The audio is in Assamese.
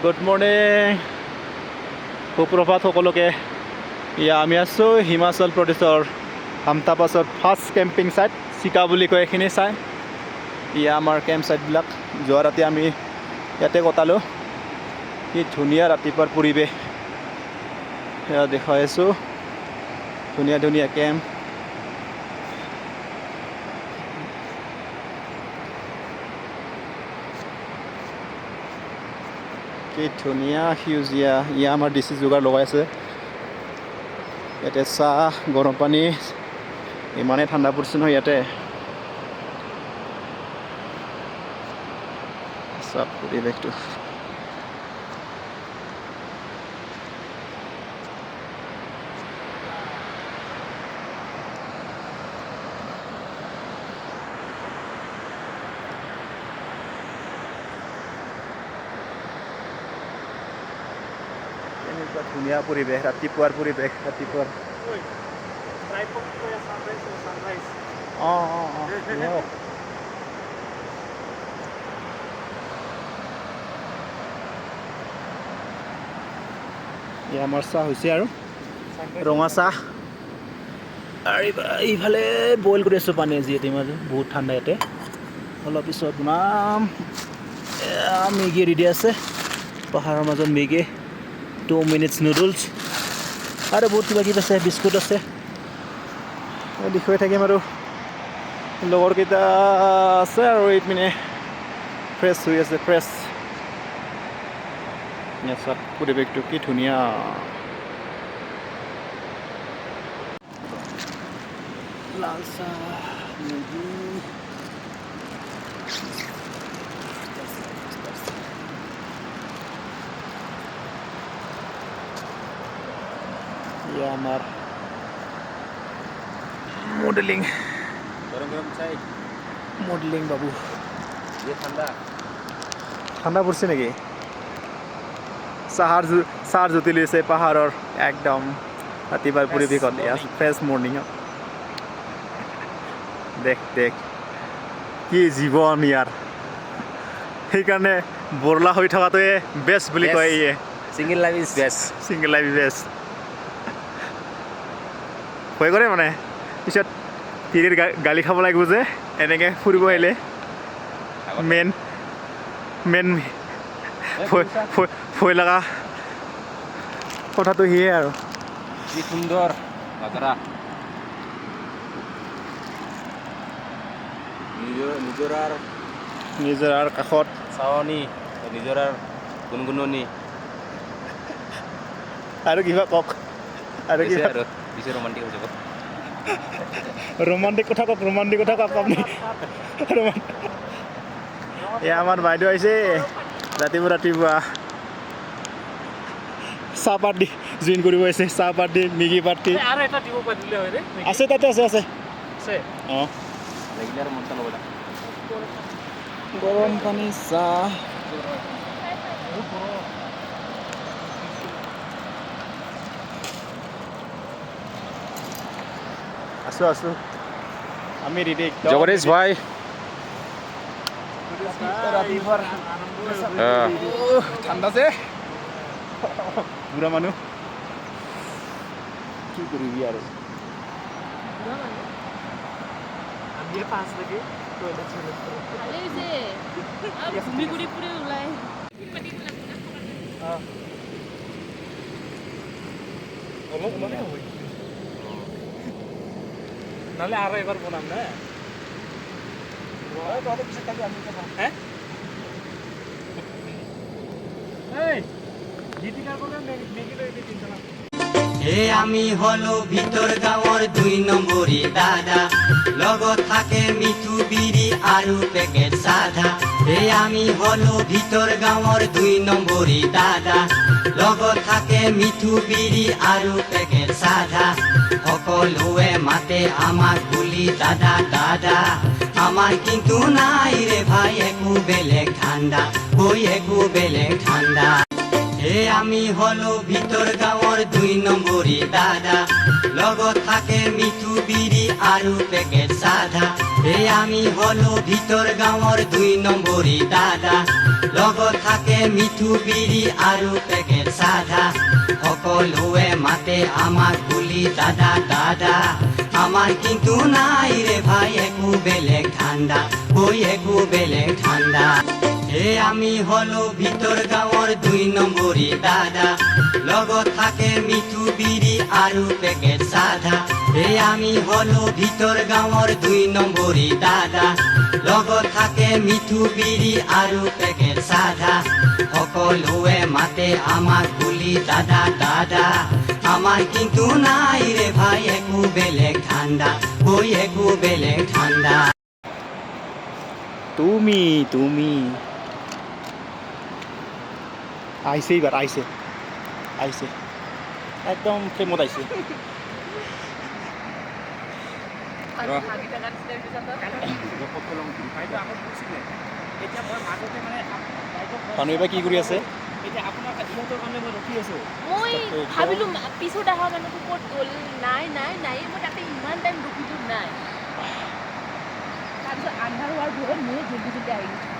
গুড মৰ্ণিং, সুপ্ৰভাত সকলোকে। আমি আছোঁ হিমাচল প্ৰদেশৰ হামতা পাছত ফাৰ্ষ্ট কেম্পিং ছাইট চিকা বুলি কয়, এইখিনি চাই আমাৰ কেম্প ছাইটবিলাক। যোৱা ৰাতি আমি ইয়াতে কটালোঁ। কি ধুনীয়া ৰাতিপুৱাৰ পৰিৱেশ সেয়া দেখুৱাই আছোঁ। ধুনীয়া ধুনীয়া কেম্প। কি ধুনীয়া সেউজীয়া। আমাৰ ডিচি যোগাৰ লগাইছে। ইয়াতে চাহ, গৰম পানী, ইমানেই ঠাণ্ডা পৰিছে নহয় ইয়াতে। চাহ পৰিৱেশটো এনেকুৱা ধুনীয়া পৰিৱেশ, ৰাতিপুৱাৰ পৰিৱেশ। ৰাতিপুৱাৰ আমাৰ চাহ হৈছে আৰু ৰঙা চাহ। আৰু এইফালে বইল কৰি আছোঁ পানী। যিহেতু মাজে বহুত ঠাণ্ডা ইয়াতে। অলপ পিছত বনাম। মেগী ৰেডি আছে, পাহাৰৰ মাজত মেগী, 2 মিনিটছ নুডলছ আৰু বহুত কিবা কিবি আছে, বিস্কুট আছে। দেখুৱাই থাকিম আৰু লগৰকেইটা আছে আৰু এইপিনে ফ্ৰেছ হৈ আছে। ফ্ৰেছ চাহ পৰিৱেশটো কি ধুনীয়া। লাল চাহ, মেগী, আমাৰ মডেলিং। গৰম গৰম চাই মডেলিং বাবু। ঠান্ডা ঠাণ্ডা পড়ছে নাকি? চাহাৰ জুতি লৈছে পাহাৰৰ একদম ৰাতিপুৱাৰ পৰিৱেশত। ফ্ৰেছ মৰ্ণিঙত দেখ দেখ কি জীৱন ইয়াৰ। সেইকাৰণে বৰলা হৈ থকাটোৱে বেষ্ট বুলি কয়। Single life is best. Single life best ভয় কৰে মানে। পিছত তিৰিৰ গালি খাব লাগিব যে এনেকৈ ফুৰিব আহিলে। মেইন ভয় লগা কথাটো সিয়ে আৰু। কি সুন্দৰ নজাৰা। নিজৰাৰ কাষত চাৱনি, নিজৰাৰ গুণগুণনি আৰু কিবা কওক। আৰু কিবা পিছে ৰোমান্টিক হৈ যাব। ৰোমান্টিক কথা কওক, ৰোমান্টিক কথা কওক আপুনি। আমাৰ বাইদেউ আহিছে ৰাতিপুৱা চাহ পাৰ্টি জইন কৰিব আহিছে। চাহ পাৰ্টি, মেগী পাৰ্টি আছে, তাতে আছে। অঁ, গৰম পানী, চাহ। আছোঁ আমি ৰেডি। জগদীশ ভাই ঠাণ্ডা যে বুঢ়া মানুহ কি কৰিবি আৰু। নহলে আৰু এবাৰ বনাম না। আমি হলো ভিতৰ গাঁৱৰ 2 নম্বৰী দাদা। লগত থাকে মিঠু বিৰি আৰু পেকেট সাদা। আমি হলো ভিতৰ গাঁৱৰ 2 নম্বৰী দাদা। লগত থাকে মিঠু বিৰি আৰু পেকেট সাদা। সকলোৱে মাতে আমাক বুলি দাদা দাদা। আমার কিন্তু নাই রে ভাই একো বেলেগ ঠাণ্ডা। একো বেলেগ ঠাণ্ডা। হে আমি হলো ভিতৰ গাঁৱৰ 2 নম্বৰী দাদা লগত থাকে মিঠু বিৰি আৰু পেকেট সাধা হে আমি হলো ভিতৰ গাঁৱৰ 2 নম্বৰী দাদা লগত থাকে মিঠু বিৰি আৰু পেকেট সাধা সকলোৱে মাতে আমাক বুলি দাদা দাদা আমাৰ কিন্তু নাই ৰে ভাই একো বেলেগ ঠাণ্ডা কৈ একো বেলেগ ঠাণ্ডা হে আমি হলো ভিতৰ গাঁৱৰ 2 নম্বৰী দাদা লগত থাকে মিঠু বিৰি আৰু পেকেট সাধা হে আমি হলো ভিতৰ গাঁৱৰ 2 নম্বৰী দাদা লগত থাকে মিঠু বিৰি আৰু পেকেট সাধা সকলোৱে মাতে আমাক বুলি দাদা দাদা আমাৰ কিন্তু নাই ৰে ভাই একো বেলেগ ঠাণ্ডা কৈ একো বেলেগ ঠাণ্ডা তুমি আহিছে এইবাৰ আহিছে একদম ফ্ৰেমত আহিছে মানুহ এইবাৰ কি কৰি আছে মই ভাবিলো পিছত অহা মানুহটো ক'ত গ'ল নাই মই তাতে ইমান টাইম ৰখিলো নাই তাৰপিছত আন্ধাৰ হোৱাৰ ভয়ত ময়ো জল্দি আহি গৈছোঁ